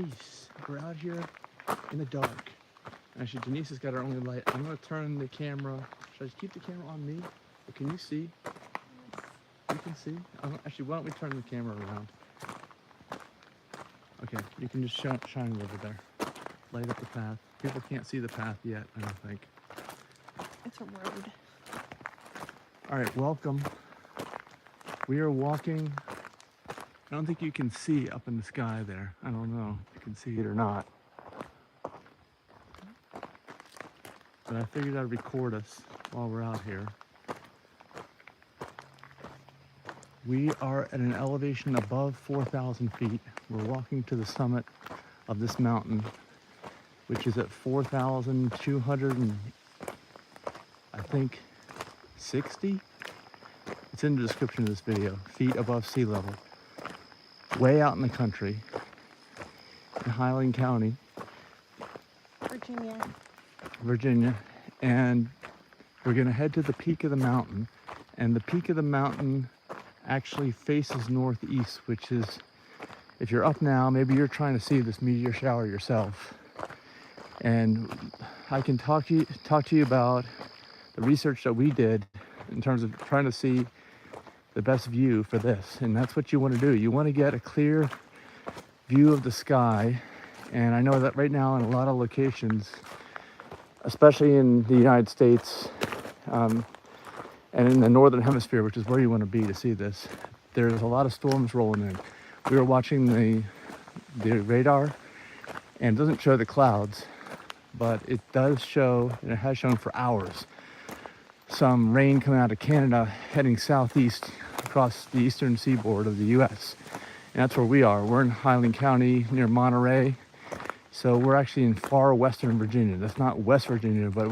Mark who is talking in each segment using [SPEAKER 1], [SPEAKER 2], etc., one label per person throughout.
[SPEAKER 1] Denise. We're out here in the dark. Actually, Denise has got her only light. I'm gonna turn the camera. Should I just keep the camera on me? Or can you see? You can see? Actually, why don't we turn the camera around? Okay, you can just shine it over there. Light up the path. People can't see the path yet, I don't think.
[SPEAKER 2] It's a road.
[SPEAKER 1] All right, welcome. We are walking. I don't think you can see up in the sky there. I don't know if you can see it or not. But I figured I'd record us while we're out here. We are at an elevation above 4,000 feet. We're walking to the summit of this mountain, which is at 4,200 and I think 60? It's in the description of this video, feet above sea level. Way out in the country, in Highland County, Virginia, and we're gonna head to the peak of the mountain, and the peak of the mountain actually faces northeast, which is, if you're up now, maybe you're trying to see this meteor shower yourself. And I can talk to you about the research that we did in terms of trying to see the best view for this, and that's what you want to do. You want to get a clear view of the sky, and I know that right now in a lot of locations, especially in the United States and in the northern hemisphere, which is where you want to be to see this, there's a lot of storms rolling in. We were watching the radar, and it doesn't show the clouds, but it does show, and it has shown for hours, some rain coming out of Canada heading southeast across the eastern seaboard of the US. And that's where we are. We're in Highland County near Monterey. So we're actually in far western Virginia. That's not West Virginia, but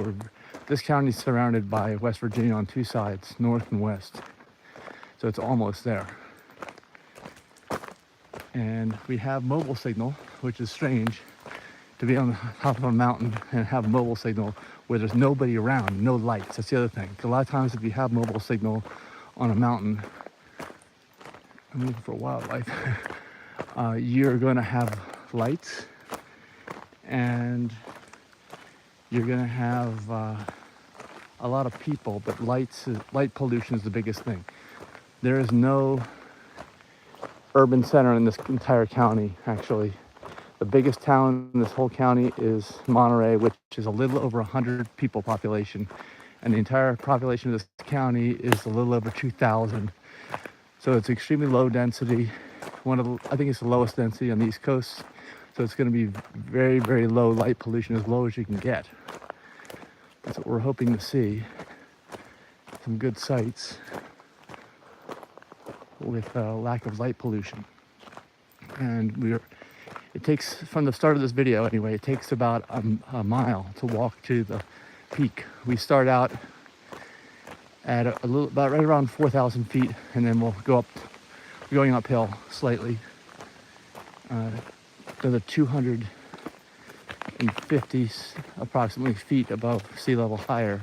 [SPEAKER 1] this county is surrounded by West Virginia on two sides, north and west. So it's almost there. And we have mobile signal, which is strange to be on the top of a mountain and have mobile signal where there's nobody around, no lights. That's the other thing. A lot of times if you have mobile signal on a mountain, I'm looking for wildlife, you're gonna have lights, and you're gonna have a lot of people, but light pollution is the biggest thing. There is no urban center in this entire county, actually. The biggest town in this whole county is Monterey, which is a little over 100 people population. And the entire population of this county is a little over 2,000. So it's extremely low density. I think it's the lowest density on the East Coast. So it's gonna be very, very low light pollution, as low as you can get. That's what we're hoping to see. Some good sights with lack of light pollution. And it takes, from the start of this video anyway, it takes about a mile to walk to the peak. We start out at about right around 4,000 feet, and then we'll go up, going uphill slightly to the 250 approximately feet above sea level higher.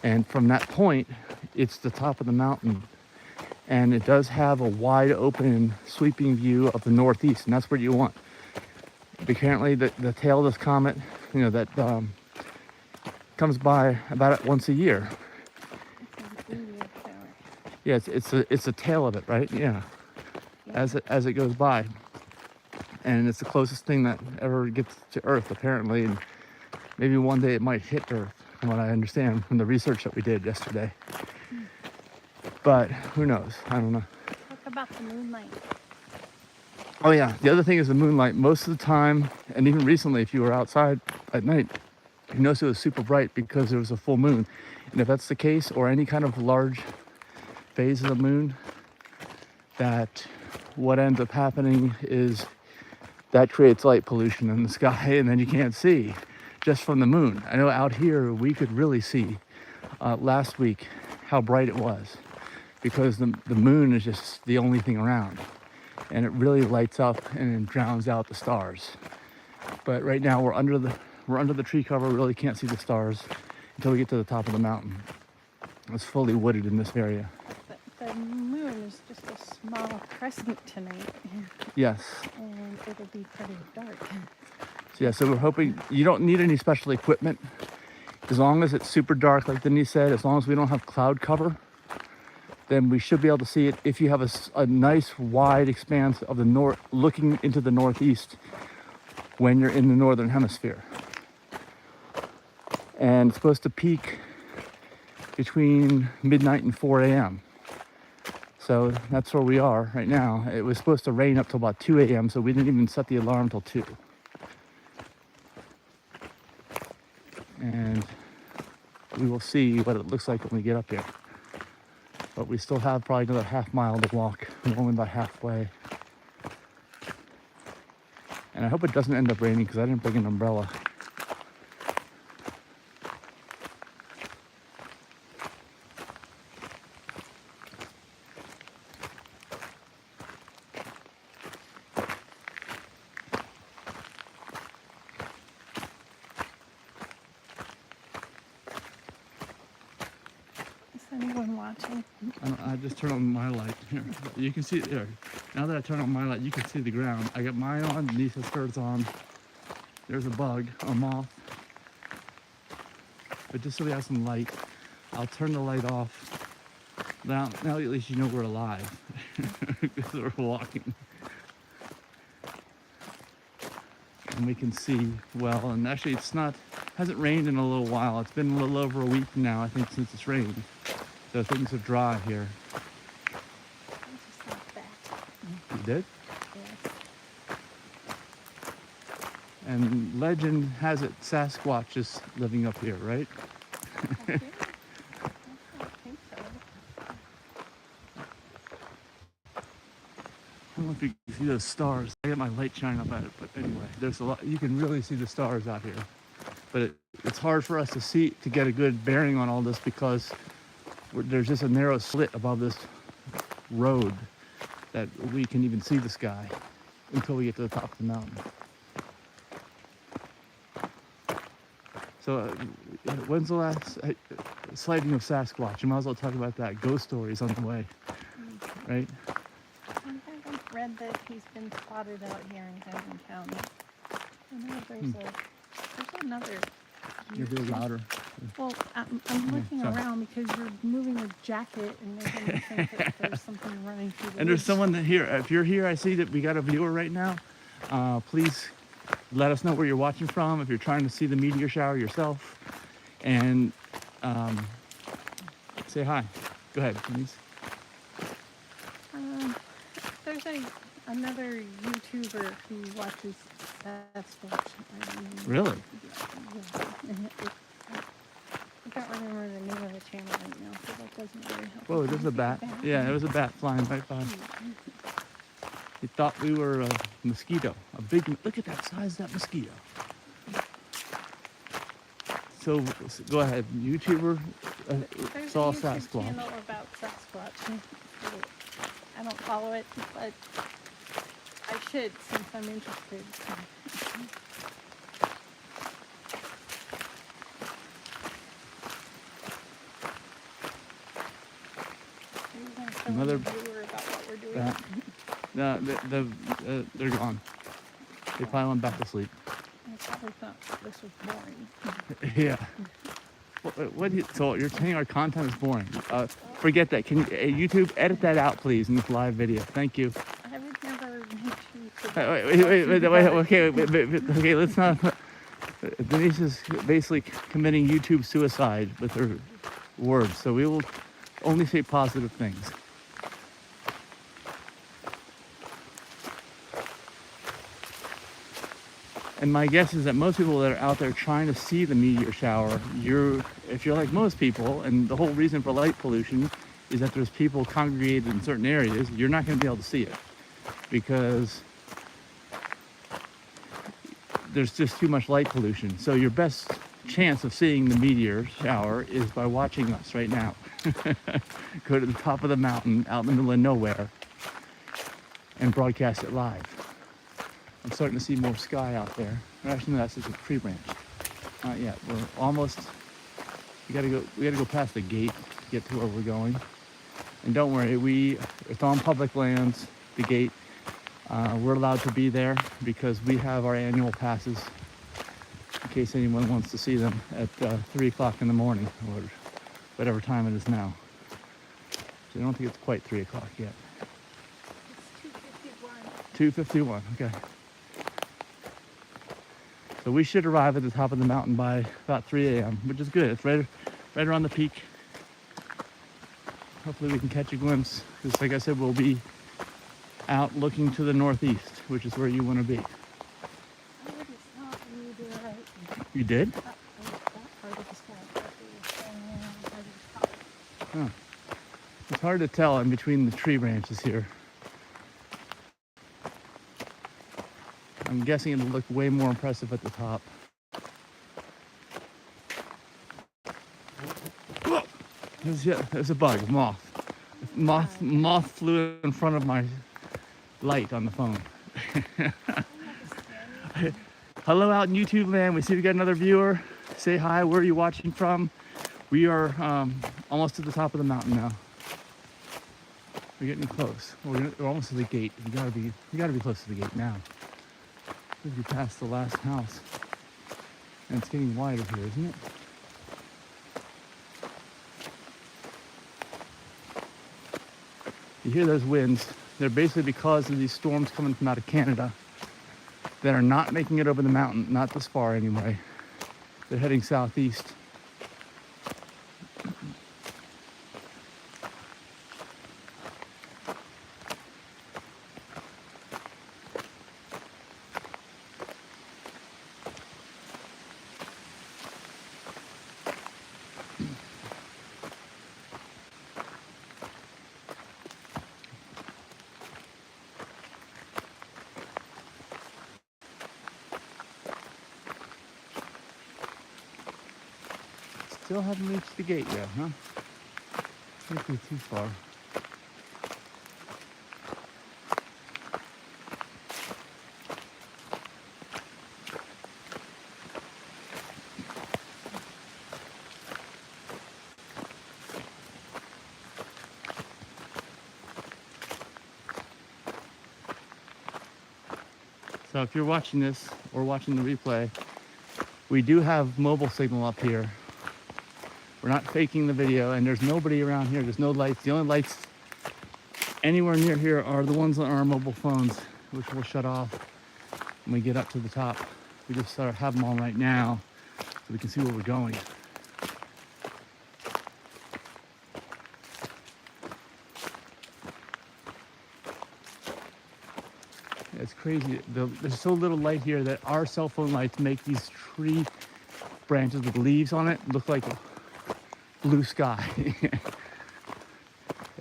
[SPEAKER 1] And from that point, it's the top of the mountain. And it does have a wide open sweeping view of the northeast, and that's what you want. Apparently the tail of this comet, that comes by about once a year. Yeah, it's the tail of it, right? Yeah. As it goes by. And it's the closest thing that ever gets to Earth, apparently, and maybe one day it might hit Earth, from what I understand from the research that we did yesterday. But who knows? I don't know.
[SPEAKER 2] Talk about the moonlight.
[SPEAKER 1] Oh yeah, the other thing is the moonlight. Most of the time, and even recently, if you were outside at night, you notice it was super bright because there was a full moon. And if that's the case, or any kind of large phase of the moon, that what ends up happening is that creates light pollution in the sky, and then you can't see just from the moon. I know out here we could really see last week how bright it was, because the moon is just the only thing around, and it really lights up and drowns out the stars. But right now we're under the tree cover. We really can't see the stars until we get to the top of the mountain. It's fully wooded in this area.
[SPEAKER 2] The moon is just a mile crescent tonight,
[SPEAKER 1] Yes.
[SPEAKER 2] and it'll be pretty dark.
[SPEAKER 1] So yeah, so we're hoping you don't need any special equipment. As long as it's super dark, like Denise said, as long as we don't have cloud cover, then we should be able to see it if you have a nice wide expanse of the north, looking into the northeast when you're in the northern hemisphere. And it's supposed to peak between midnight and 4 a.m. So that's where we are right now. It was supposed to rain up till about 2 a.m., so we didn't even set the alarm till 2. And we will see what it looks like when we get up here. But we still have probably another half mile to walk. We're only about halfway. And I hope it doesn't end up raining because I didn't bring an umbrella.
[SPEAKER 2] Is anyone watching?
[SPEAKER 1] I just turned on my light here. You can see it here. Now that I turn on my light, you can see the ground. I got mine on, Denise has hers on. There's a bug, a moth. But just so we have some light, I'll turn the light off. Now at least you know we're alive. Because we're walking. And we can see well, and actually hasn't rained in a little while. It's been a little over a week now, I think, since it's rained. So things are dry here.
[SPEAKER 2] I just thought that.
[SPEAKER 1] You did?
[SPEAKER 2] Yes.
[SPEAKER 1] And legend has it Sasquatch is living up here, right?
[SPEAKER 2] I think so.
[SPEAKER 1] I don't know if you can see those stars. I got my light shining up at it, but anyway, there's a lot. You can really see the stars out here. But it's hard for us to get a good bearing on all this because there's just a narrow slit above this road that we can even see the sky until we get to the top of the mountain. So when's the last sighting of Sasquatch? You might as well talk about that. Ghost stories on the way, right?
[SPEAKER 2] I haven't read that he's been spotted out here in Highland County. I know there's another.
[SPEAKER 1] You're a bit louder.
[SPEAKER 2] Well, I'm looking
[SPEAKER 1] sorry.
[SPEAKER 2] around because you're moving a jacket and making me think that there's something running through the
[SPEAKER 1] And there's
[SPEAKER 2] woods.
[SPEAKER 1] someone here. If you're here, I see that we got a viewer right now. Please let us know where you're watching from. If you're trying to see the meteor shower yourself, and say hi. Go ahead, Denise.
[SPEAKER 2] There's another YouTuber who watches Sasquatch.
[SPEAKER 1] Really?
[SPEAKER 2] I can't remember the name of the channel right now, so that doesn't really help.
[SPEAKER 1] Whoa, there's a bat. Yeah, there was a bat flying right by. He thought we were a mosquito. A big. Look at that size of that mosquito. So go ahead, YouTuber
[SPEAKER 2] There's
[SPEAKER 1] saw
[SPEAKER 2] a YouTube
[SPEAKER 1] Sasquatch.
[SPEAKER 2] channel about Sasquatch. I don't follow it, but I should since I'm interested.
[SPEAKER 1] Another
[SPEAKER 2] viewer about what we're doing.
[SPEAKER 1] bat. No, they're gone. They probably went back to sleep.
[SPEAKER 2] I probably thought this was boring.
[SPEAKER 1] Yeah. So you're saying our content is boring? Forget that. Can you, YouTube edit that out, please, in this live video? Thank you.
[SPEAKER 2] I would never make you
[SPEAKER 1] Okay. Let's not. Denise is basically committing YouTube suicide with her words, so we will only say positive things. And my guess is that most people that are out there trying to see the meteor shower, if you're like most people, and the whole reason for light pollution is that there's people congregated in certain areas, you're not going to be able to see it because there's just too much light pollution. So your best chance of seeing the meteor shower is by watching us right now. Go to the top of the mountain out in the middle of nowhere and broadcast it live. I'm starting to see more sky out there. Actually, no, that's just a tree branch. Not yet. We're almost. We gotta go past the gate to get to where we're going, And don't worry, it's on public lands, the gate. We're allowed to be there because we have our annual passes in case anyone wants to see them at 3 o'clock in the morning or whatever time it is now. So I don't think it's quite 3 o'clock yet.
[SPEAKER 2] It's 2:51.
[SPEAKER 1] 2:51, okay. So we should arrive at the top of the mountain by about 3 a.m., which is good. It's right around the peak. Hopefully we can catch a glimpse, because like I said, we'll be out looking to the northeast, which is where you want to be.
[SPEAKER 2] I wouldn't stop when you do it right.
[SPEAKER 1] You did?
[SPEAKER 2] That part of the sky, but it was saying, I didn't stop.
[SPEAKER 1] Huh. It's hard to tell in between the tree branches here. I'm guessing it'll look way more impressive at the top. Whoa! There's a bug, a moth. Moth flew in front of my light on the phone. Hello out in YouTube land. We see we got another viewer. Say hi. Where are you watching from? We are almost to the top of the mountain now. We're getting close. We're almost to the gate. You gotta be close to the gate now. We'll be past the last house. And it's getting wider here, isn't it? You hear those winds. They're basically because of these storms coming from out of Canada that are not making it over the mountain, not this far anyway. They're heading southeast. Still haven't reached the gate yet, huh? Can't be too far. So if you're watching this or watching the replay, we do have mobile signal up here. We're not faking the video, and there's nobody around here. There's no lights. The only lights anywhere near here are the ones on our mobile phones, which will shut off when we get up to the top. We just sort of have them on right now so we can see where we're going. It's crazy. There's so little light here that our cell phone lights make these tree branches with leaves on it look like a blue sky. It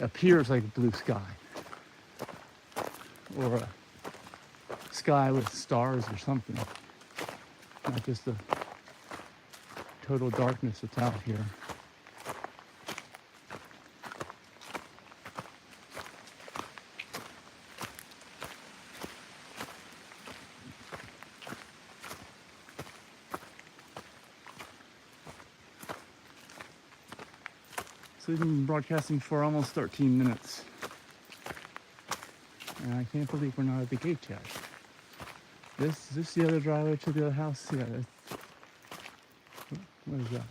[SPEAKER 1] appears like a blue sky. Or a sky with stars or something. Not just the total darkness that's out here. So we've been broadcasting for almost 13 minutes. And I can't believe we're not at the gate yet. Is this the other driveway to the other house? Yeah. What is that?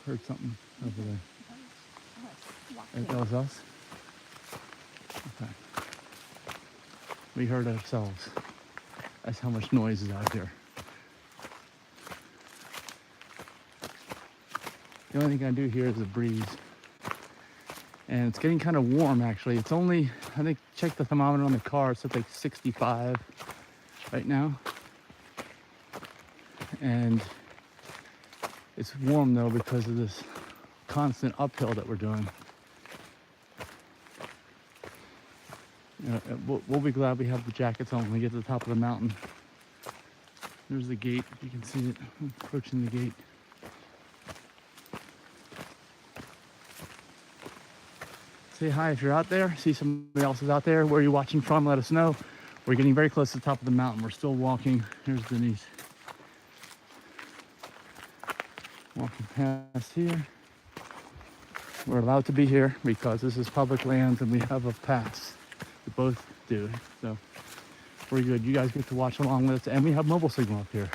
[SPEAKER 1] Heard something over there. That was us? Okay. We heard ourselves. That's how much noise is out here. The only thing I do here is a breeze. And it's getting kind of warm actually. It's only, I think, check the thermometer on the car, it's at like 65 right now. And it's warm though because of this constant uphill that we're doing. You know, we'll be glad we have the jackets on when we get to the top of the mountain. There's the gate, if you can see it, I'm approaching the gate. Say hi if you're out there. See somebody else is out there. Where are you watching from? Let us know. We're getting very close to the top of the mountain. We're still walking. Here's Denise. Walking past here. we're allowed to be here because this is public land and we have a pass. We both do, so we're good. You guys get to watch along with us, and we have mobile signal up here,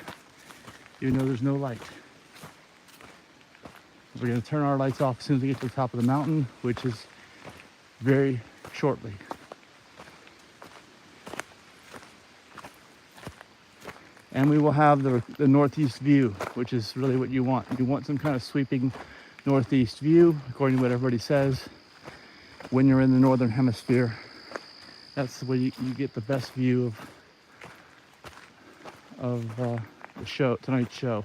[SPEAKER 1] even though there's no light. We're going to turn our lights off as soon as we get to the top of the mountain, which is very shortly. And we will have the northeast view, which is really what you want. You want some kind of sweeping northeast view, according to what everybody says. When you're in the northern hemisphere, that's the way you get the best view of the show, tonight's show.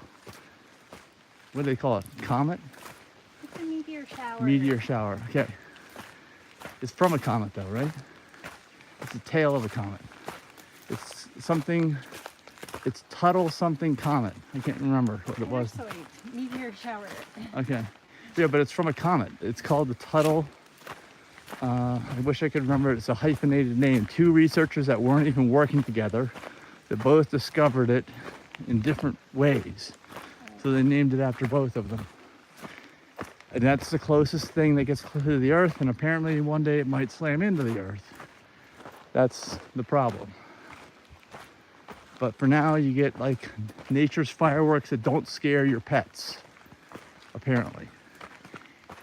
[SPEAKER 1] What do they call it? Comet?
[SPEAKER 2] It's a meteor shower.
[SPEAKER 1] Meteor shower. Okay. It's from a comet, though, right? It's the tail of a comet. It's something. It's Tuttle something comet. I can't remember what it was.
[SPEAKER 2] Perseid, meteor shower.
[SPEAKER 1] Okay. Yeah, but it's from a comet. It's called the Tuttle. I wish I could remember it. It's a hyphenated name. Two researchers that weren't even working together, that both discovered it in different ways. So they named it after both of them. And that's the closest thing that gets close to the Earth, and apparently one day it might slam into the Earth. That's the problem. But for now, you get like nature's fireworks that don't scare your pets, apparently.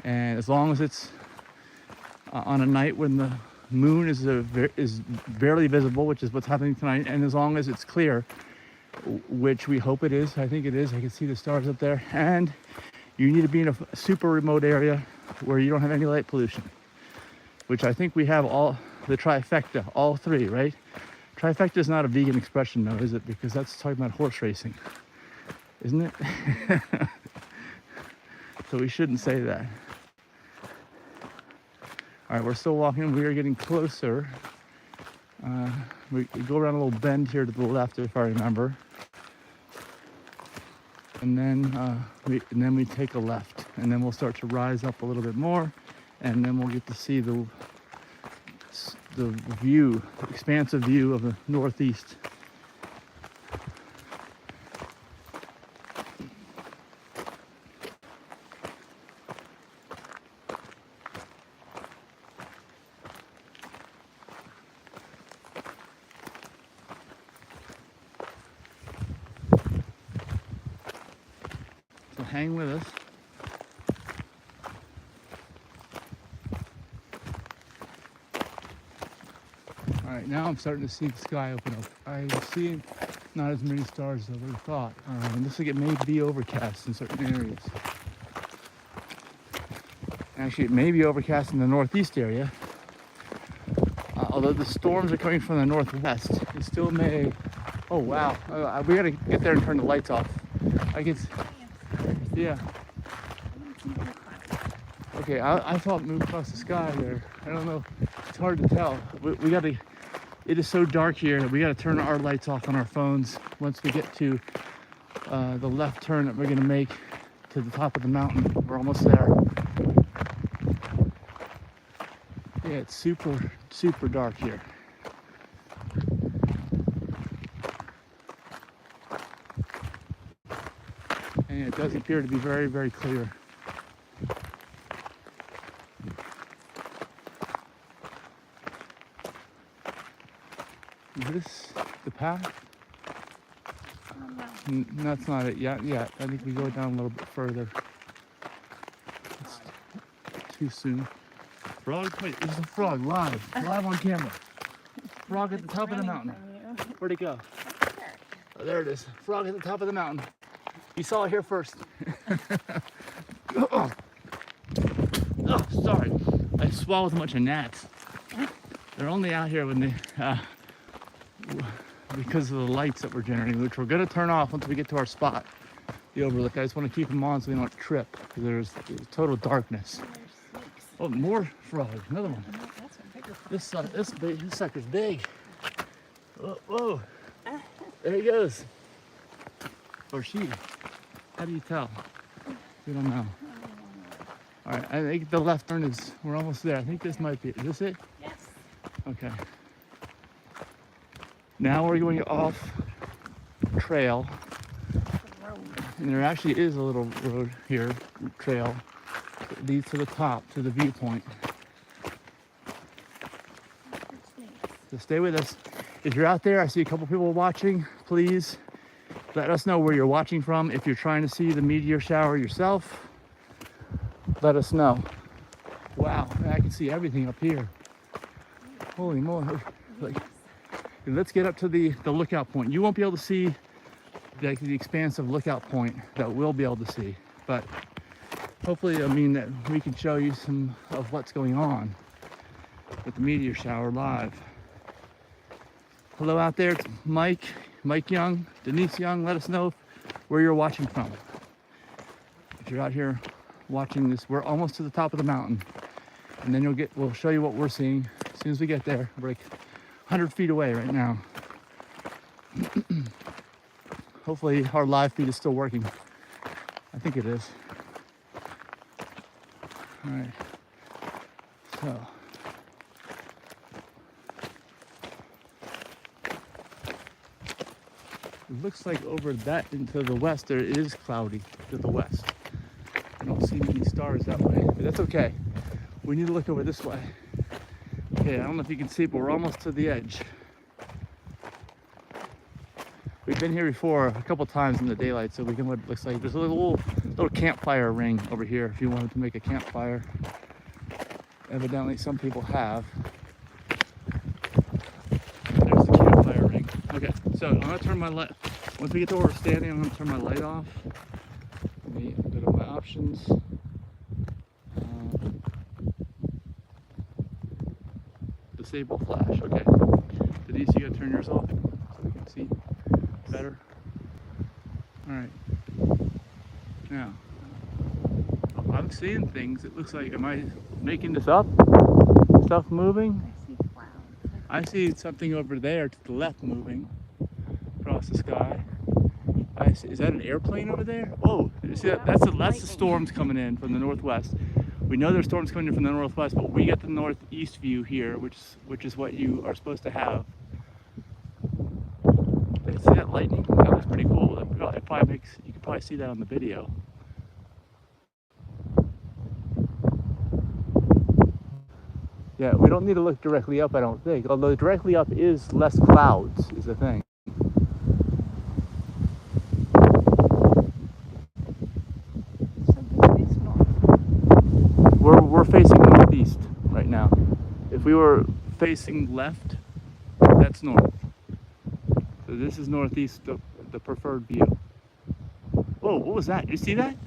[SPEAKER 1] And as long as it's on a night when the moon is barely visible, which is what's happening tonight, and as long as it's clear, which we hope it is, I think it is. I can see the stars up there. And you need to be in a super remote area where you don't have any light pollution, which I think we have all the trifecta, all three, right? Trifecta is not a vegan expression, though, is it? Because that's talking about horse racing, isn't it? So we shouldn't say that. All right, we're still walking. We are getting closer. We go around a little bend here to the left, if I remember. And then we take a left, and then we'll start to rise up a little bit more, and then we'll get to see the view, expansive view of the northeast. So hang with us. All right, now I'm starting to see the sky open up. I'm seeing not as many stars as I would have thought. And this will may be overcast in certain areas. Actually, it may be overcast in the northeast area. Although the storms are coming from the northwest, it still may. Oh wow! We gotta get there and turn the lights off. I can. Yeah. Okay, I thought it moved across the sky there. I don't know. It's hard to tell. We gotta. It is so dark here that we gotta turn our lights off on our phones once we get to the left turn that we're gonna make to the top of the mountain. We're almost there. Yeah, it's super, super dark here. And it does appear to be very, very clear. Is this the path?
[SPEAKER 2] No.
[SPEAKER 1] That's not it yet. Yeah, I think we go down a little bit further. It's too soon. Frog? Wait, there's a frog live on camera. Frog at the top of the mountain. Where'd it go? Oh, there it is. Frog at the top of the mountain. You saw it here first. Oh, sorry. I swallowed a bunch of gnats. They're only out here when they, because of the lights that we're generating, which we're going to turn off once we get to our spot, the overlook. I just want to keep them on so we don't trip, because there's total darkness. Oh, more frog. Another one.
[SPEAKER 2] That's a bigger frog.
[SPEAKER 1] This sucker's big. Whoa. There he goes. Or she. How do you tell? We don't know. All right, I think the left turn is, we're almost there. I think this might be, is this it?
[SPEAKER 2] Yes.
[SPEAKER 1] Okay. Now we're going off trail.
[SPEAKER 2] The road.
[SPEAKER 1] And there actually is a little road here, trail. It leads to the top, to the viewpoint. So stay with us. If you're out there, I see a couple people watching. Please let us know where you're watching from. If you're trying to see the meteor shower yourself, let us know. Wow, I can see everything up here. Holy moly. Like, let's get up to the lookout point. You won't be able to see the expansive lookout point that we'll be able to see. But hopefully, I mean, that we can show you some of what's going on with the meteor shower live. Hello out there, it's Mike Young, Denise Young. Let us know where you're watching from. If you're out here watching this, we're almost to the top of the mountain. And then we'll show you what we're seeing as soon as we get there. We're like 100 feet away right now. Hopefully our live feed is still working. I think it is. All right, so. It looks like over that into the west there is cloudy to the west. I don't see many stars that way, but that's okay. We need to look over this way. Okay, I don't know if you can see, but we're almost to the edge. We've been here before a couple times in the daylight, so we can what it looks like. There's a little campfire ring over here if you wanted to make a campfire. Evidently some people have. There's the campfire ring. Okay, so I'm gonna turn my light. Once we get to where we're standing, I'm gonna turn my light off. Let me go to my options. Disable flash. Okay. Denise, you gotta turn yours off so we can see better. All right. Now, I'm seeing things. It looks like, am I making this up? Stuff moving?
[SPEAKER 2] I see clouds.
[SPEAKER 1] I see something over there to the left moving across the sky. I see, is that an airplane over there? Oh, you see that? That's the storms coming in from the northwest. We know there's storms coming in from the northwest, but we get the northeast view here, which is what you are supposed to have. See that lightning? That looks pretty cool. It probably makes, you can probably see that on the video. Yeah, we don't need to look directly up, I don't think. Although directly up is less clouds, is the thing. We're facing northeast right now. If we were facing left, that's north. So this is northeast, the preferred view. Whoa, what was that? Did you see that?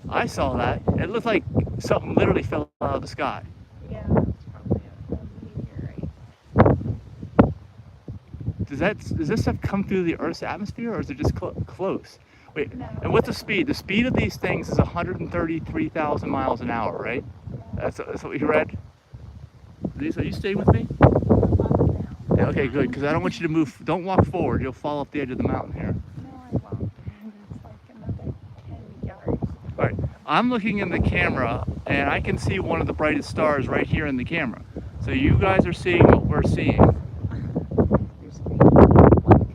[SPEAKER 1] I saw that. It looked like something literally fell out of the sky.
[SPEAKER 2] Yeah, that's probably a meteorite.
[SPEAKER 1] Does this stuff come through the Earth's atmosphere, or is it just close? Wait,
[SPEAKER 2] No.
[SPEAKER 1] and what's the speed? The speed of these things is 133,000 miles an hour, right? That's what you read? Denise, are you staying with me? Yeah, okay, good, because I don't want you to move. Don't walk forward. You'll fall off the edge of the mountain here.
[SPEAKER 2] No, I won't. It's like another 10 yards.
[SPEAKER 1] All right, I'm looking in the camera, and I can see one of the brightest stars right here in the camera. So you guys are seeing what we're seeing.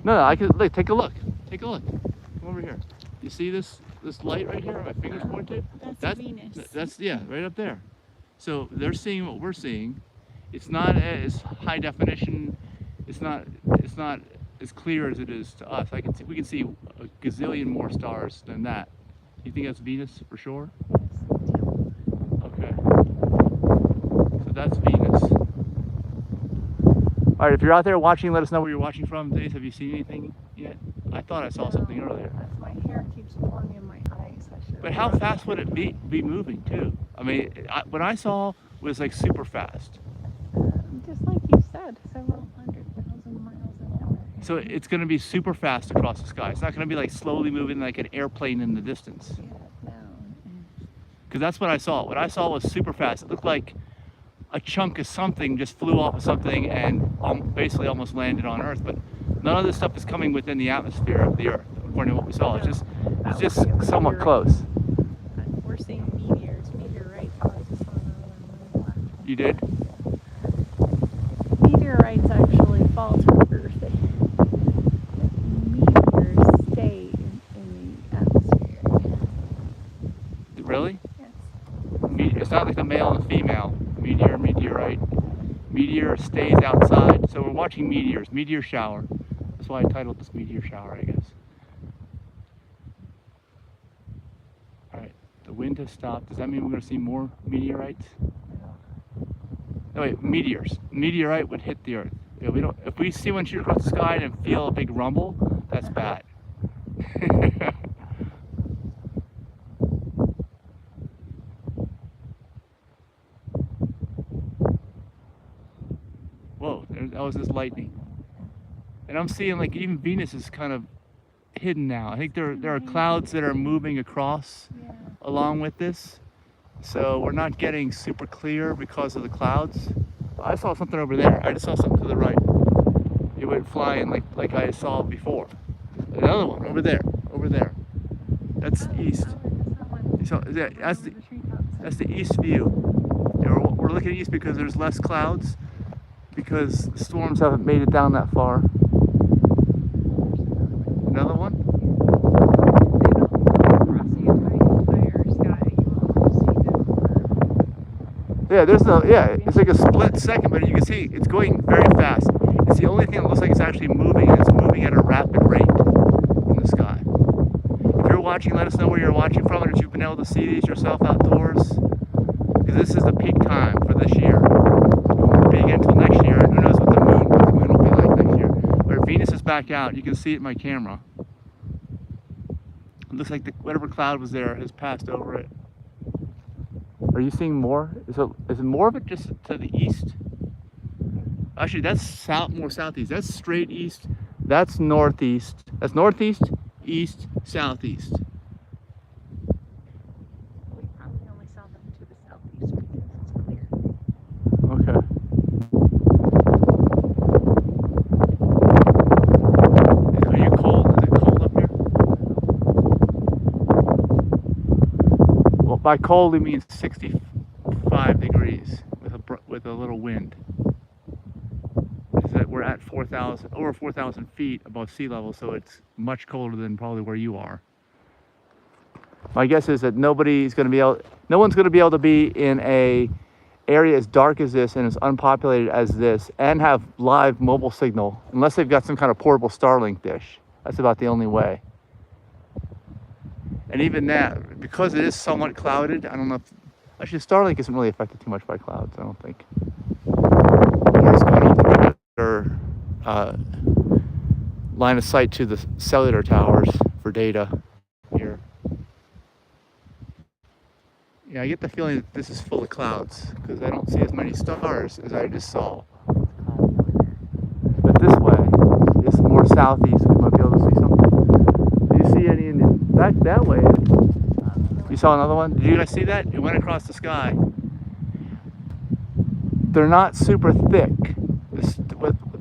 [SPEAKER 1] No, I can look. Take a look. Take a look. Come over here. You see this light right here? My fingers pointed.
[SPEAKER 2] That's Venus.
[SPEAKER 1] That's yeah, right up there. So they're seeing what we're seeing. It's not as high definition. It's not as clear as it is to us. We can see a gazillion more stars than that. You think that's Venus for sure? Okay. So that's Venus. All right, if you're out there watching, let us know where you're watching from. Denise, have you seen anything yet? I thought I saw something earlier.
[SPEAKER 2] My hair keeps pulling in my eyes.
[SPEAKER 1] But how fast would it be moving too? I mean, what I saw was like super fast.
[SPEAKER 2] Just like you said, several 100,000 miles an hour.
[SPEAKER 1] So it's going to be super fast across the sky. It's not going to be like slowly moving like an airplane in the distance.
[SPEAKER 2] Yeah, no.
[SPEAKER 1] Because that's what I saw. What I saw was super fast. It looked like a chunk of something just flew off of something and basically almost landed on Earth. But none of this stuff is coming within the atmosphere of the Earth, according to what we saw. It's just somewhat close.
[SPEAKER 2] We're seeing meteors, meteorites.
[SPEAKER 1] You did?
[SPEAKER 2] Meteorites actually fall to Earth. Meteors stay in the atmosphere.
[SPEAKER 1] Really?
[SPEAKER 2] Yes.
[SPEAKER 1] male and female. Meteor, meteorite. Meteor stays outside. So we're watching meteors. Meteor shower. That's why I titled this meteor shower, I guess. Alright, the wind has stopped. Does that mean we're going to see more meteorites? No, wait, meteors. Meteorite would hit the Earth. Yeah, we don't. If we see one shoot across the sky and feel a big rumble, that's bad. Whoa, that was this lightning. And I'm seeing like even Venus is kind of hidden now. I think there are clouds that are moving across along with this. So we're not getting super clear because of the clouds. I saw something over there. I just saw something to the right. It went flying like I saw before. Another one over there, over there. That's east. So that's the east view. We're looking east because there's less clouds, because the storms haven't made it down that far. Another one? Yeah, it's like a split second, but you can see it's going very fast. It's the only thing that looks like it's actually moving, and it's moving at a rapid rate in the sky. If you're watching, let us know where you're watching from, and if you've been able to see these yourself outdoors, because this is the peak time for this year. It won't be again until next year, and who knows what the moon will be like next year. But if Venus is back out, you can see it in my camera. It looks like whatever cloud was there has passed over it. Are you seeing more? Is it more of it just to the east? Actually, that's more southeast. That's straight east. That's northeast. That's northeast, east, southeast.
[SPEAKER 2] We probably only saw them to the southeast because it's clear.
[SPEAKER 1] Okay. Are you cold? Is it cold up here? Well, by cold, it means 65 degrees with a little wind. That we're at over 4,000 feet above sea level, so it's much colder than probably where you are. My guess is that no one's going to be able to be in a area as dark as this and as unpopulated as this and have live mobile signal unless they've got some kind of portable Starlink dish. That's about the only way. And even that, because it is somewhat clouded, I don't know if actually Starlink isn't really affected too much by clouds, I don't think. It's going off the line of sight to the cellular towers for data here. Yeah, I get the feeling that this is full of clouds because I don't see as many stars as I just saw. But this way, it's more southeast, we might be able to see something. Do you see any in the back that way? You saw another one? Did you guys see that? It went across the sky. They're not super thick.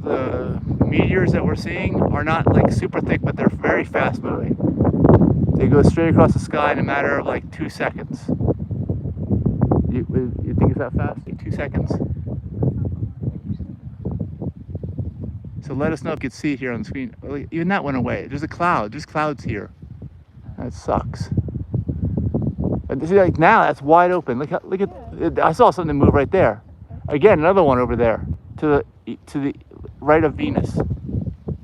[SPEAKER 1] The meteors that we're seeing are not like super thick, but they're very fast moving. They go straight across the sky in a matter of like 2 seconds. You think it's that fast? 2 seconds? So let us know if you can see it here on the screen. Even that went away. There's a cloud. There's clouds here. That sucks. But see, like now that's wide open. Look at. I saw something move right there. Again, another one over there to the right of Venus.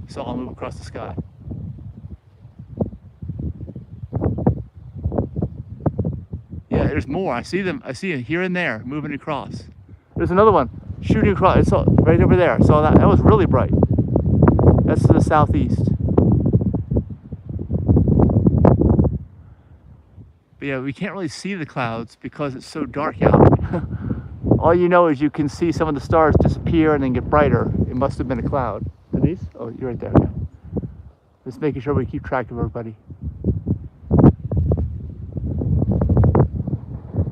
[SPEAKER 1] Saw it move across the sky. Yeah, there's more. I see them. I see it here and there moving across. There's another one shooting across. I saw right over there. I saw that. That was really bright. That's to the southeast. But yeah, we can't really see the clouds because it's so dark out. All you know is you can see some of the stars disappear and then get brighter. It must have been a cloud. Denise? Oh, you're right there. Yeah. Just making sure we keep track of everybody.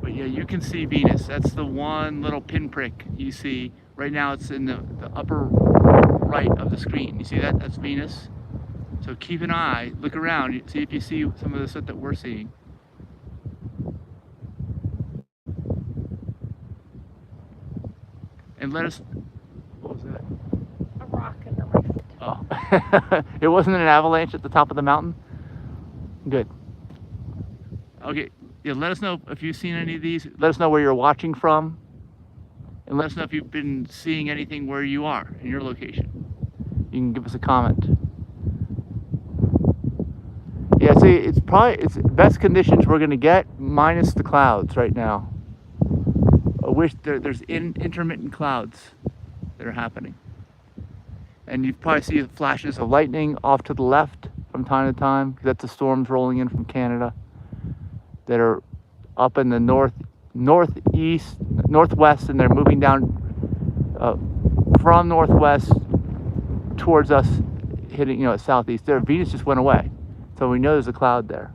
[SPEAKER 1] But yeah, you can see Venus. That's the one little pinprick you see. Right now it's in the upper right of the screen. You see that? That's Venus. So keep an eye, look around, see if you see some of the stuff that we're seeing. And let us, what was that?
[SPEAKER 2] A rock in the rift.
[SPEAKER 1] Oh, it wasn't an avalanche at the top of the mountain? Good. Okay, Yeah, let us know if you've seen any of these. Let us know where you're watching from, and let us know if you've been seeing anything where you are in your location. You can give us a comment. Yeah, see, it's best conditions we're gonna get minus the clouds right now. I wish there's intermittent clouds that are happening, and you probably see flashes of lightning off to the left from time to time, because that's the storms rolling in from Canada that are up in the northeast, northwest, and they're moving down from northwest towards us, hitting southeast. There, Venus just went away, so we know there's a cloud there.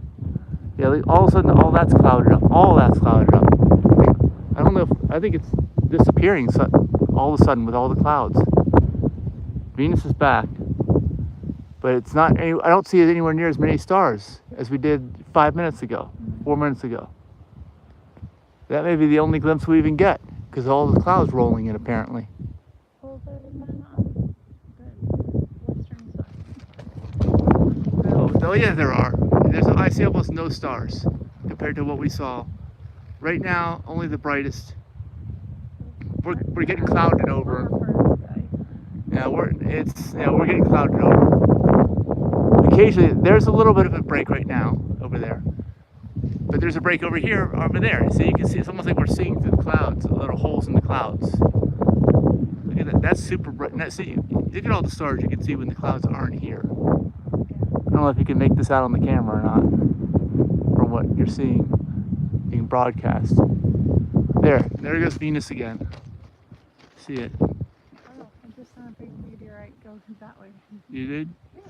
[SPEAKER 1] Yeah, all of a sudden, all that's clouded up. All that's clouded up. I don't know. I think it's disappearing all of a sudden with all the clouds. Venus is back, but it's not. I don't see it anywhere near as many stars as we did 5 minutes ago, 4 minutes ago. That may be the only glimpse we even get, because all the clouds rolling in apparently.
[SPEAKER 2] Well, they're then on the western side.
[SPEAKER 1] Oh yeah, there are. I see almost no stars compared to what we saw. Right now, only the brightest. We're getting clouded over. Yeah, we're getting clouded over. Occasionally, there's a little bit of a break right now over there, but there's a break over here, over there. So you can see it's almost like we're seeing through the clouds, little holes in the clouds. Look at that. That's super bright. Now, see, look at all the stars you can see when the clouds aren't here. I don't know if you can make this out on the camera or not, from what you're seeing being broadcast. There goes Venus again. See it?
[SPEAKER 2] Oh, I just saw a big meteorite go that way.
[SPEAKER 1] You did?
[SPEAKER 2] Yeah.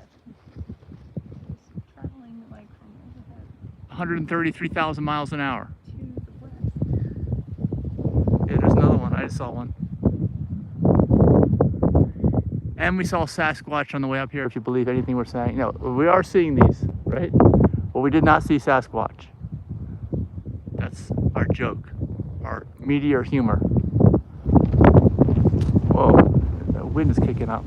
[SPEAKER 2] It's traveling like from overhead
[SPEAKER 1] 133,000 miles an hour.
[SPEAKER 2] to the west.
[SPEAKER 1] Yeah, there's another one. I just saw one. And we saw Sasquatch on the way up here, if you believe anything we're saying. No, we are seeing these, right? But we did not see Sasquatch. That's our joke, our meteor humor. Whoa, the wind is kicking up.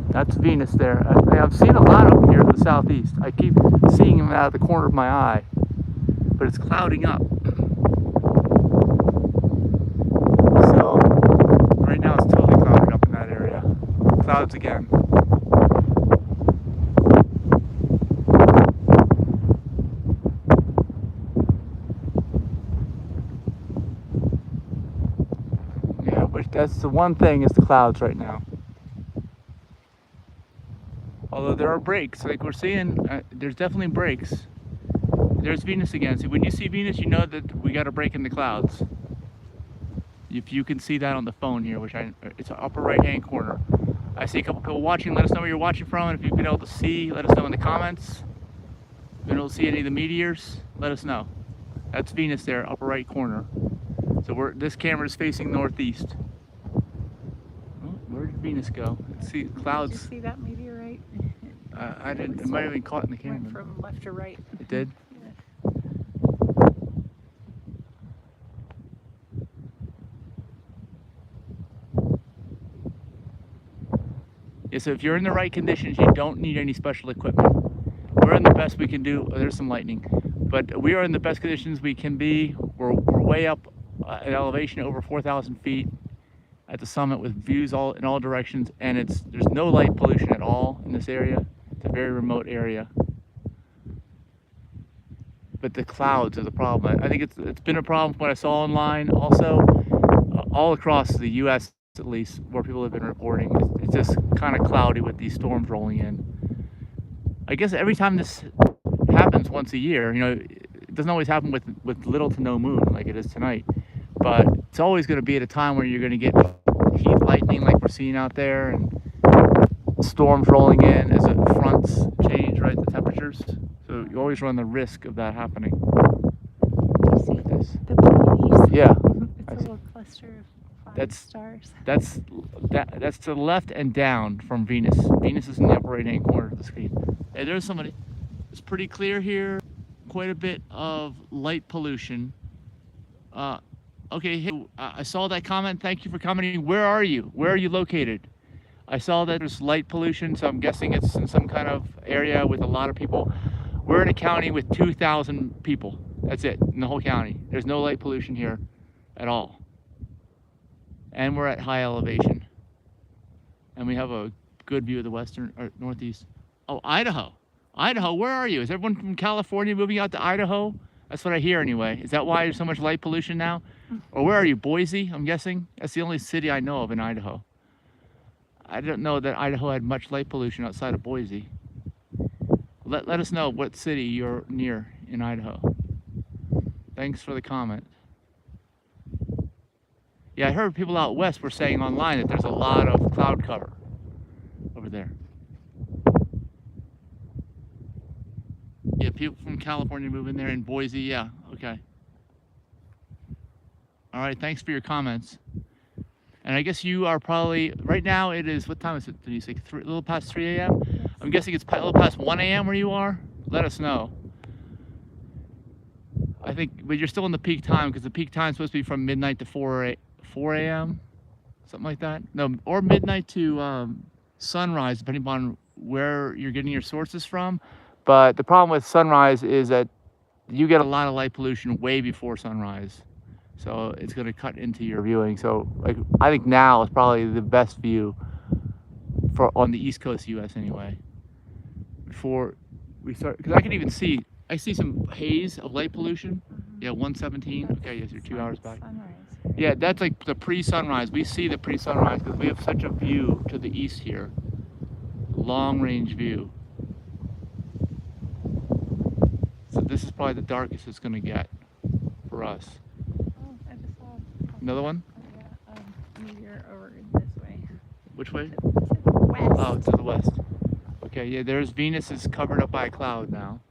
[SPEAKER 1] That's Venus there. I've seen a lot up here to the southeast. I keep seeing them out of the corner of my eye, but it's clouding up. So right now it's totally clouded up in that area. Clouds again. Yeah, but that's the one thing is the clouds right now. Although there are breaks, like we're seeing, there's definitely breaks. There's Venus again. So when you see Venus, you know that we got a break in the clouds. If you can see that on the phone here, it's an upper right-hand corner. I see a couple people watching. Let us know where you're watching from, and if you've been able to see, let us know in the comments. Been able to see any of the meteors? Let us know. That's Venus there, upper right corner. So this camera is facing northeast. Oh, where did Venus go? Let's see clouds.
[SPEAKER 2] Did you see that meteorite?
[SPEAKER 1] I didn't. It might have been caught in the camera.
[SPEAKER 2] Went from left to right.
[SPEAKER 1] It did.
[SPEAKER 2] Yeah.
[SPEAKER 1] Yeah, so if you're in the right conditions, you don't need any special equipment. We're in the best we can do. There's some lightning, but we are in the best conditions we can be. We're way up at elevation over 4,000 feet at the summit with views in all directions, and there's no light pollution at all in this area. It's a very remote area. But the clouds are the problem. I think it's been a problem from what I saw online. Also, all across the U.S. at least, where people have been reporting, it's just kind of cloudy with these storms rolling in. I guess every time this happens once a year, it doesn't always happen with little to no moon like it is tonight. But it's always going to be at a time where you're going to get heat lightning like we're seeing out there, and storms rolling in as the fronts change, right, the temperatures. So you always run the risk of that happening.
[SPEAKER 2] Do you see the Pleiades?
[SPEAKER 1] Yeah.
[SPEAKER 2] It's a little cluster of 5 stars.
[SPEAKER 1] That's to the left and down from Venus. Venus is in the upper right-hand corner of the screen. Hey, there's somebody. It's pretty clear here. Quite a bit of light pollution. Okay, hey, I saw that comment. Thank you for commenting. Where are you? Where are you located? I saw that there's light pollution, so I'm guessing it's in some kind of area with a lot of people. We're in a county with 2,000 people That's it, in the whole county. There's no light pollution here at all. And we're at high elevation. And we have a good view of the western or northeast. Oh, Idaho. Idaho, where are you? Is everyone from California moving out to Idaho? That's what I hear anyway. Is that why there's so much light pollution now? Or where are you? Boise, I'm guessing? That's the only city I know of in Idaho. I didn't know that Idaho had much light pollution outside of Boise. Let us know what city you're near in Idaho. Thanks for the comment. Yeah, I heard people out west were saying online that there's a lot of cloud cover over there. Yeah, people from California moving there in Boise, yeah, okay. All right, thanks for your comments. And I guess you are probably, right now it is, what time is it, Denise? Like a little past 3 a.m.? I'm guessing it's a little past 1 a.m. where you are? Let us know. I think, but you're still in the peak time because the peak time is supposed to be from midnight to 4 a.m., something like that. No, or midnight to sunrise, depending upon where you're getting your sources from. But the problem with sunrise is that you get a lot of light pollution way before sunrise. So it's going to cut into your viewing. So like, I think now is probably the best view for on the East Coast US anyway. Before we start, because I can even see, I see some haze of light pollution. Yeah, 117. Okay, yes, you're 2 hours back.
[SPEAKER 2] Sunrise.
[SPEAKER 1] Yeah, that's like the pre-sunrise. We see the pre-sunrise because we have such a view to the east here. Long range view. So this is probably the darkest it's going to get for us.
[SPEAKER 2] Oh, I just saw
[SPEAKER 1] Another one?
[SPEAKER 2] a meteor over this way.
[SPEAKER 1] Which way?
[SPEAKER 2] To the west.
[SPEAKER 1] Oh, to the west. Okay, yeah, there's Venus is covered up by a cloud now.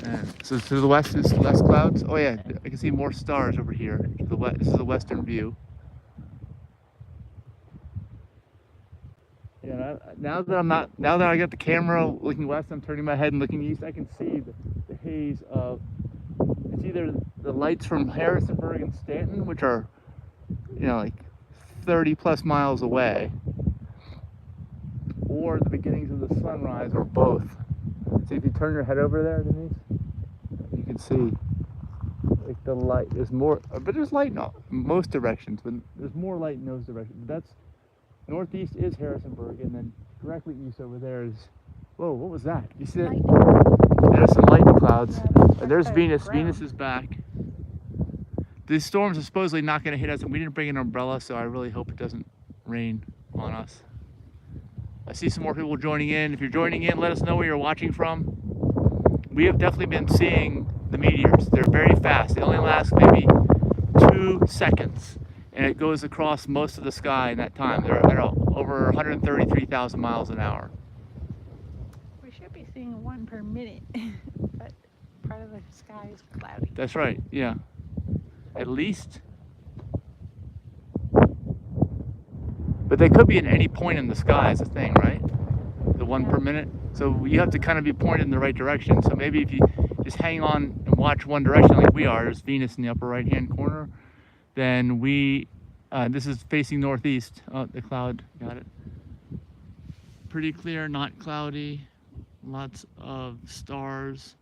[SPEAKER 1] And so to the west is less clouds. Oh yeah, I can see more stars over here. To the west, this is the western view. Yeah, now that I got the camera looking west, I'm turning my head and looking east. I can see the haze of. It's either the lights from Harrisonburg and Stanton, which are, you know, like 30 plus miles away, or the beginnings of the sunrise, or both. See if you turn your head over there, Denise, you can see like the light. There's more, but there's light in most directions, but there's more light in those directions. That's northeast is Harrisonburg, and then directly east over there is. Whoa, what was that? You see that? There's some lightning clouds. There's Venus.
[SPEAKER 2] Ground.
[SPEAKER 1] Venus is back. These storms are supposedly not going to hit us, and we didn't bring an umbrella, so I really hope it doesn't rain on us. I see some more people joining in. If you're joining in, let us know where you're watching from. We have definitely been seeing the meteors. They're very fast. They only last maybe 2 seconds, and it goes across most of the sky in that time. They're at over 133,000 miles an hour.
[SPEAKER 2] We should be seeing one per minute, but part of the sky is cloudy.
[SPEAKER 1] That's right, yeah. At least. But they could be at any point in the sky is the thing, right? The one per minute. So you have to kind of be pointed in the right direction. So maybe if you just hang on and watch one direction like we are, there's Venus in the upper right-hand corner, then this is facing northeast. Oh, the cloud, got it. Pretty clear, not cloudy. Lots of stars.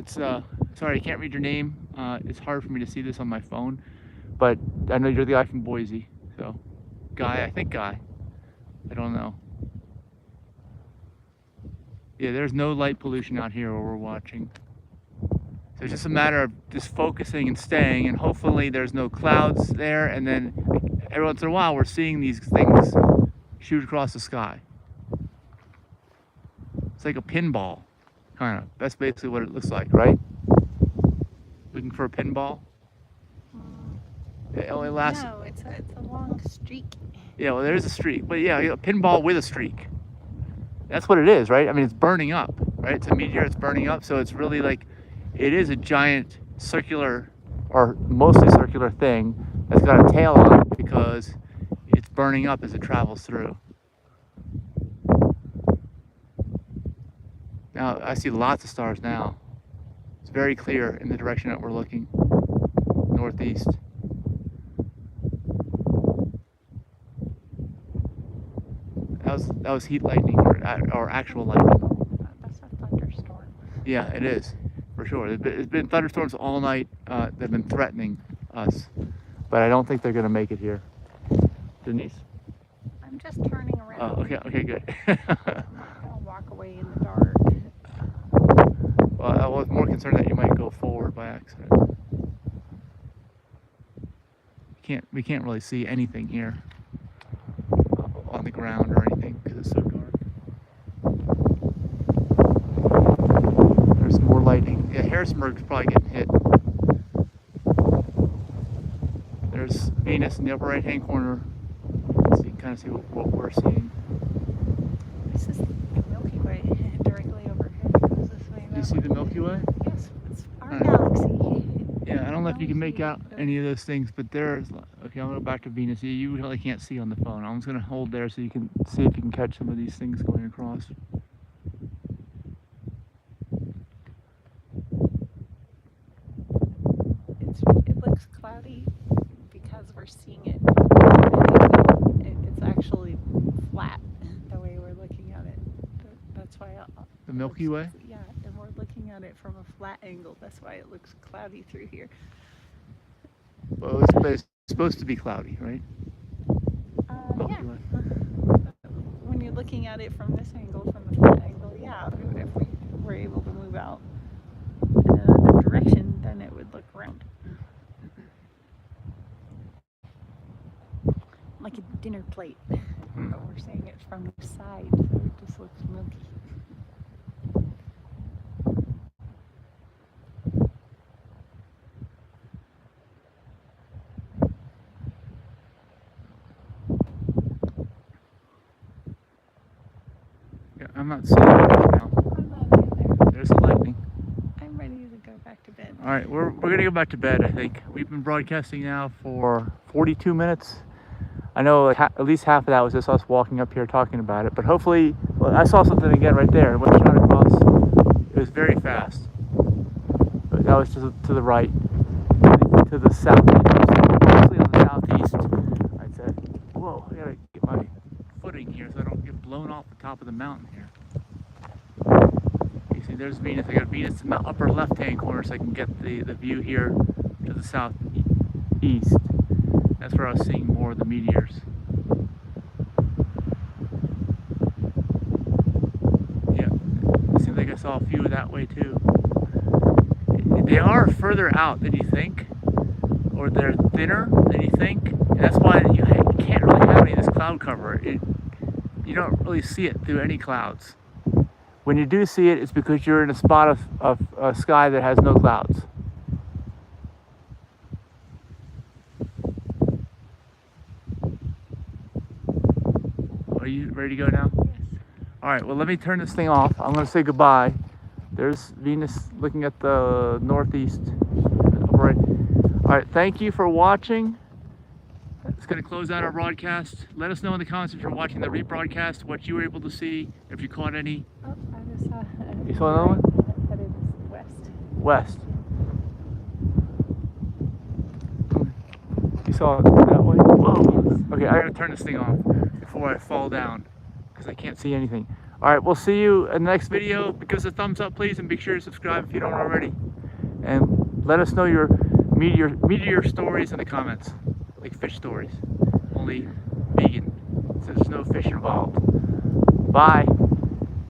[SPEAKER 1] Sorry, I can't read your name. It's hard for me to see this on my phone. But I know you're the guy from Boise, so I think Guy. I don't know. Yeah, there's no light pollution out here where we're watching. So it's just a matter of just focusing and staying, and hopefully there's no clouds there, and then every once in a while we're seeing these things shoot across the sky. It's like a pinball, kind of. That's basically what it looks like, right? Looking for a pinball? It only lasts.
[SPEAKER 2] No, it's a long streak.
[SPEAKER 1] Yeah, well, there is a streak, but yeah, a pinball with a streak. That's what it is, right? I mean, it's burning up, right? It's a meteor, it's burning up, so it's really like, it is a giant circular, or mostly circular thing that's got a tail on it because it's burning up as it travels through. Now, I see lots of stars now. It's very clear in the direction that we're looking, northeast. That was heat lightning or actual lightning.
[SPEAKER 2] That's a thunderstorm.
[SPEAKER 1] Yeah, it is, for sure. It's been thunderstorms all night. They've been threatening us, but I don't think they're gonna make it here. Denise?
[SPEAKER 2] I'm just turning around.
[SPEAKER 1] Oh, okay, good.
[SPEAKER 2] I'm not gonna walk away in the dark.
[SPEAKER 1] Well, I was more concerned that you might go forward by accident. We can't really see anything here on the ground or anything because it's so dark. There's more lighting. Yeah, Harrisonburg's probably getting hit. There's Venus in the upper right-hand corner. So you can kind of see what we're seeing.
[SPEAKER 2] This is the Milky Way directly overhead. It goes this way.
[SPEAKER 1] Do you see the Milky Way?
[SPEAKER 2] Yes, it's our galaxy.
[SPEAKER 1] Yeah, I don't know if you can make out any of those things, but there's, okay, I'm gonna go back to Venus. You really can't see on the phone. I'm just gonna hold there so you can see if you can catch some of these things going across.
[SPEAKER 2] It looks cloudy because we're seeing it. It's actually flat the way we're looking at it. That's why
[SPEAKER 1] The Milky Way?
[SPEAKER 2] Yeah, and we're looking at it from a flat angle. That's why it looks cloudy through here.
[SPEAKER 1] Well, it's supposed to be cloudy, right? Milky
[SPEAKER 2] Yeah.
[SPEAKER 1] Way.
[SPEAKER 2] When you're looking at it from this angle, from the flat angle, yeah, if we were able to move out in another direction, then it would look round. Like a dinner plate. But we're seeing it from the side, so it just looks milky.
[SPEAKER 1] Yeah, I'm not seeing it right now.
[SPEAKER 2] I'm not either.
[SPEAKER 1] There's the lightning.
[SPEAKER 2] I'm ready to go back to bed.
[SPEAKER 1] All right, we're gonna go back to bed, I think. We've been broadcasting now for 42 minutes. I know like at least half of that was just us walking up here talking about it, but hopefully, well, I saw something again right there. It went shot across. It was very fast. But that was to the right, to the southeast, mostly on the southeast. I said, whoa, I gotta get my footing here so I don't get blown off the top of the mountain here. You see, there's Venus. I got Venus in the upper left-hand corner so I can get the view here to the southeast. That's where I was seeing more of the meteors. Yeah, it seems like I saw a few that way too. They are further out than you think, or they're thinner than you think. And that's why you can't really have any of this cloud cover. You don't really see it through any clouds. When you do see it, it's because you're in a spot of sky that has no clouds. Are you ready to go now?
[SPEAKER 2] Yes.
[SPEAKER 1] All right, well, let me turn this thing off. I'm going to say goodbye. There's Venus looking at the northeast. All right, thank you for watching. It's going to close out our broadcast. Let us know in the comments if you're watching the rebroadcast, what you were able to see, if you caught any.
[SPEAKER 2] Oh, I just saw.
[SPEAKER 1] You saw another one?
[SPEAKER 2] Headed west.
[SPEAKER 1] West. You saw it that way? Whoa. Okay, I gotta turn this thing off before I fall down because I can't see anything. All right, we'll see you in the next video. Give us a thumbs up, please, and be sure to subscribe if you don't already. And let us know your meteor stories in the comments, like fish stories. Only vegan, so there's no fish involved. Bye.